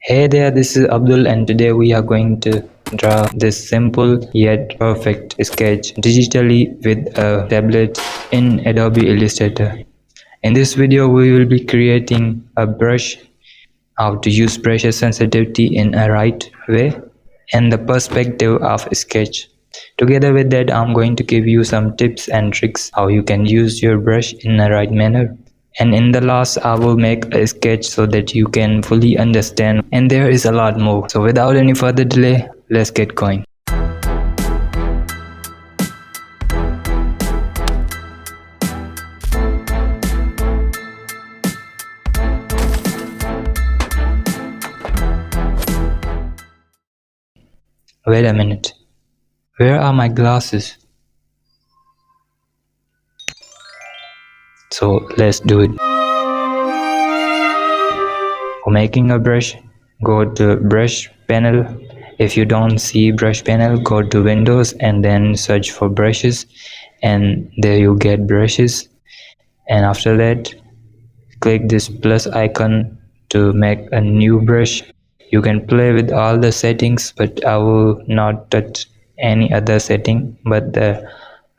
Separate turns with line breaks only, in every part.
Hey there, this is Abdul and today we are going to draw this simple yet perfect sketch digitally with a tablet in Adobe Illustrator. In this video we will be creating a brush, how to use pressure sensitivity in a right way, and the perspective of a sketch. Together with that, I'm going to give you some tips and tricks how you can use your brush in the right manner. And in the last, I will make a sketch so that you can fully understand, and there is a lot more. So without any further delay, let's get going. Wait a minute. Where are my glasses? So let's do it. For making a brush, go to brush panel. If you don't see brush panel, go to Windows and then search for brushes, and there you get brushes. And after that, click this plus icon to make a new brush. You can play with all the settings, but I will not touch any other setting but the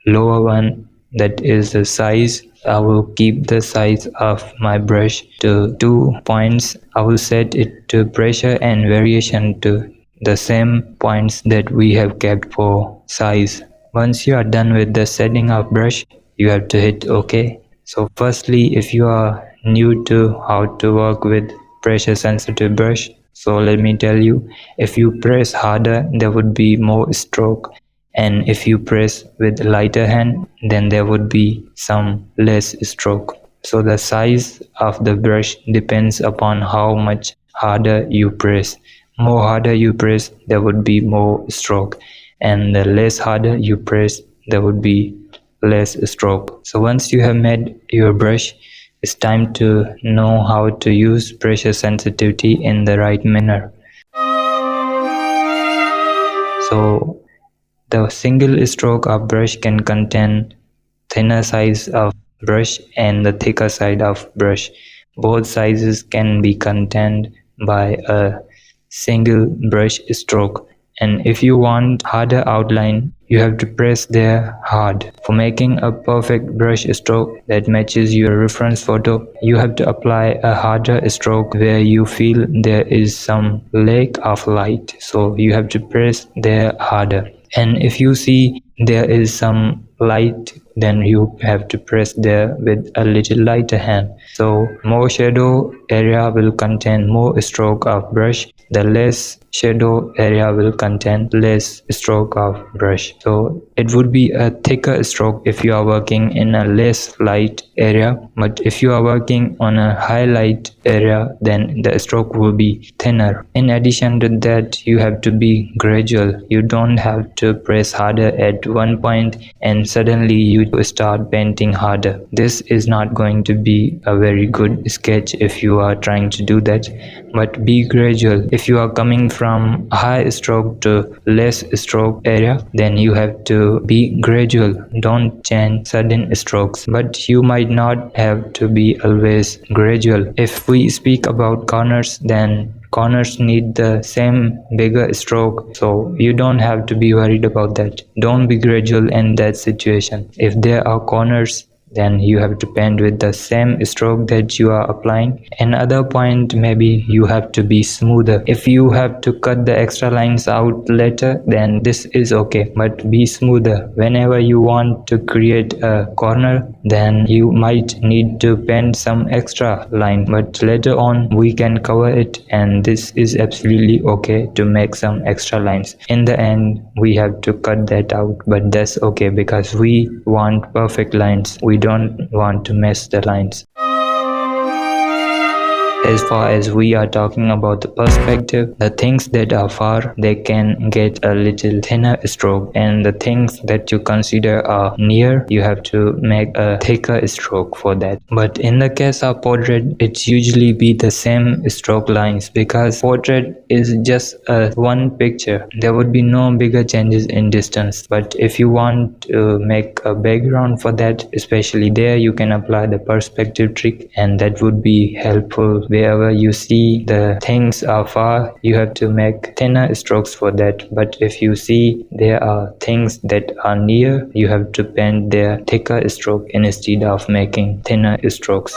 lower one, that is the size. I will keep the size of my brush to 2 points. I will set it to pressure and variation to the same points that we have kept for size. Once you are done with the setting of brush, you have to hit OK. So firstly, if you are new to how to work with pressure sensitive brush, so let me tell you, if you press harder, there would be more stroke, and if you press with lighter hand, then there would be some less stroke. So the size of the brush depends upon how much harder you press. More harder you press, there would be more stroke, and the less harder you press, there would be less stroke. So once you have made your brush, it's time to know how to use pressure sensitivity in the right manner. So the single stroke of brush can contain thinner size of brush and the thicker side of brush. Both sizes can be contained by a single brush stroke. And if you want harder outline, you have to press there hard. For making a perfect brush stroke that matches your reference photo, you have to apply a harder stroke where you feel there is some lack of light. So you have to press there harder. And if you see there is some light, then you have to press there with a little lighter hand. So more shadow area will contain more stroke of brush. The less shadow area will contain less stroke of brush. So it would be a thicker stroke if you are working in a less light area, but if you are working on a highlight area, then the stroke will be thinner. In addition to that, you have to be gradual. You don't have to press harder at one point and suddenly you start painting harder. This is not going to be a very good sketch if you are trying to do that, but be gradual. If you are coming from high stroke to less stroke area, then you have to be gradual. Don't change sudden strokes, but you might not have to be always gradual. If we speak about corners, then corners need the same bigger stroke, so you don't have to be worried about that. Don't be gradual in that situation. If there are corners, then you have to paint with the same stroke that you are applying. Another point, maybe you have to be smoother. If you have to cut the extra lines out later, then this is okay, but be smoother. Whenever you want to create a corner, then you might need to paint some extra line, but later on we can cover it, and this is absolutely okay to make some extra lines. In the end, we have to cut that out, but that's okay because we want perfect lines. We don't want to mess the lines. As far as we are talking about the perspective, the things that are far, they can get a little thinner stroke, and the things that you consider are near, you have to make a thicker stroke for that. But in the case of portrait, it usually be the same stroke lines, because portrait is just one picture. There would be no bigger changes in distance. But if you want to make a background for that, especially there, you can apply the perspective trick, and that would be helpful wherever you see the things are far, you have to make thinner strokes for that. But if you see there are things that are near, you have to paint their thicker stroke instead of making thinner strokes.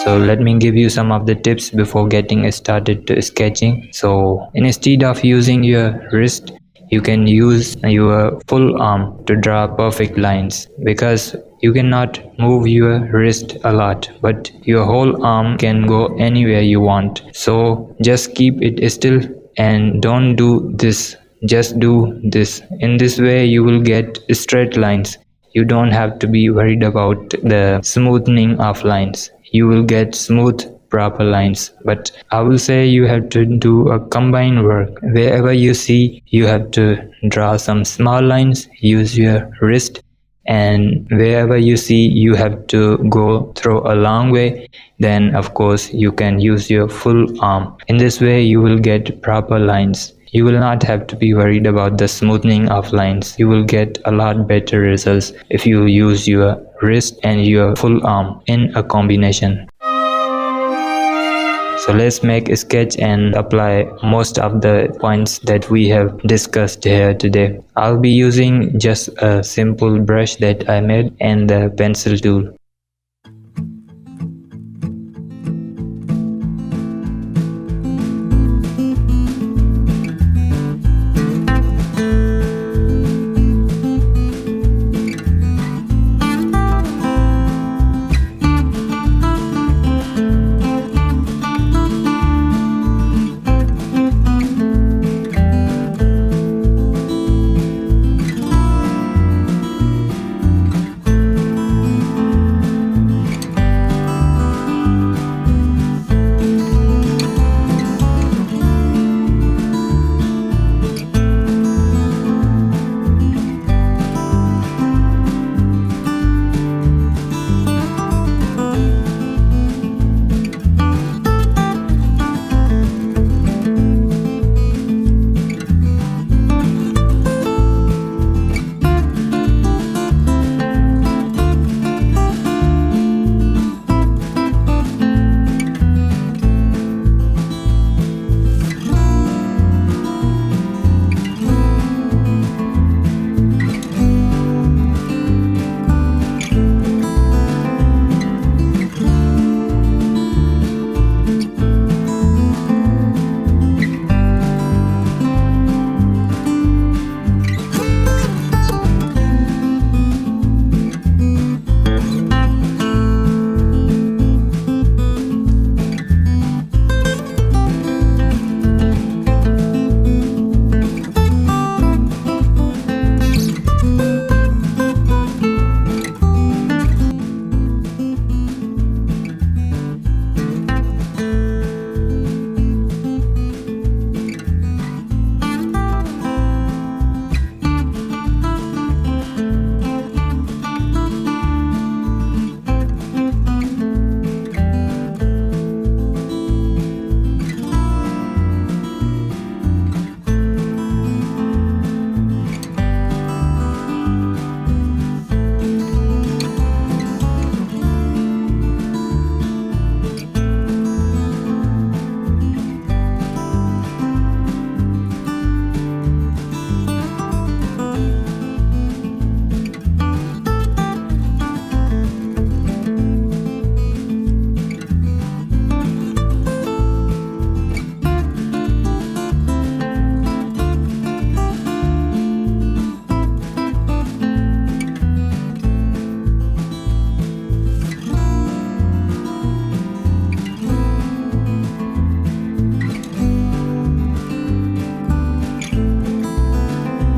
So let me give you some of the tips before getting started to sketching. So instead of using your wrist, you can use your full arm to draw perfect lines, because you cannot move your wrist a lot, but your whole arm can go anywhere you want. So just keep it still and don't do this, just do this. In this way you will get straight lines. You don't have to be worried about the smoothing of lines. You will get smooth proper lines. But I will say you have to do a combined work. Wherever you see, you have to draw some small lines, use your wrist, and wherever you see you have to go through a long way, then of course you can use your full arm. In this way you will get proper lines. You will not have to be worried about the smoothing of lines. You will get a lot better results if you use your wrist and your full arm in a combination. So let's make a sketch and apply most of the points that we have discussed here today. I'll be using just a simple brush that I made and the pencil tool.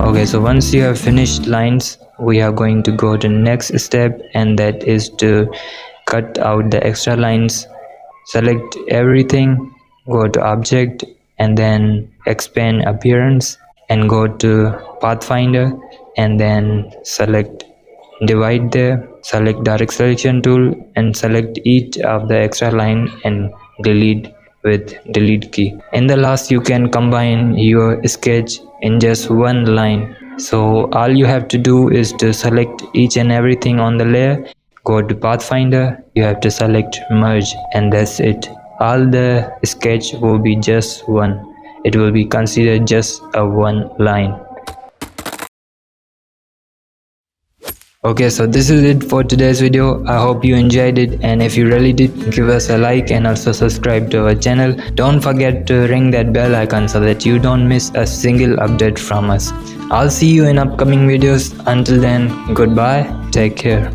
Okay, so once you have finished lines, we are going to go to next step, and that is to cut out the extra lines. Select everything, go to object, and then expand appearance, and go to pathfinder, and then select divide there, select direct selection tool, and select each of the extra line and delete with delete key. In the last, you can combine your sketch in just one line. So all you have to do is to select each and everything on the layer, go to pathfinder, you have to select merge, and that's it. all the sketch will be just one. It will be considered just a one line. Okay, so this is it for today's video. I hope you enjoyed it, and if you really did, give us a like and also subscribe to our channel. Don't forget to ring that bell icon so that you don't miss a single update from us. I'll see you in upcoming videos. Until then, goodbye, take care.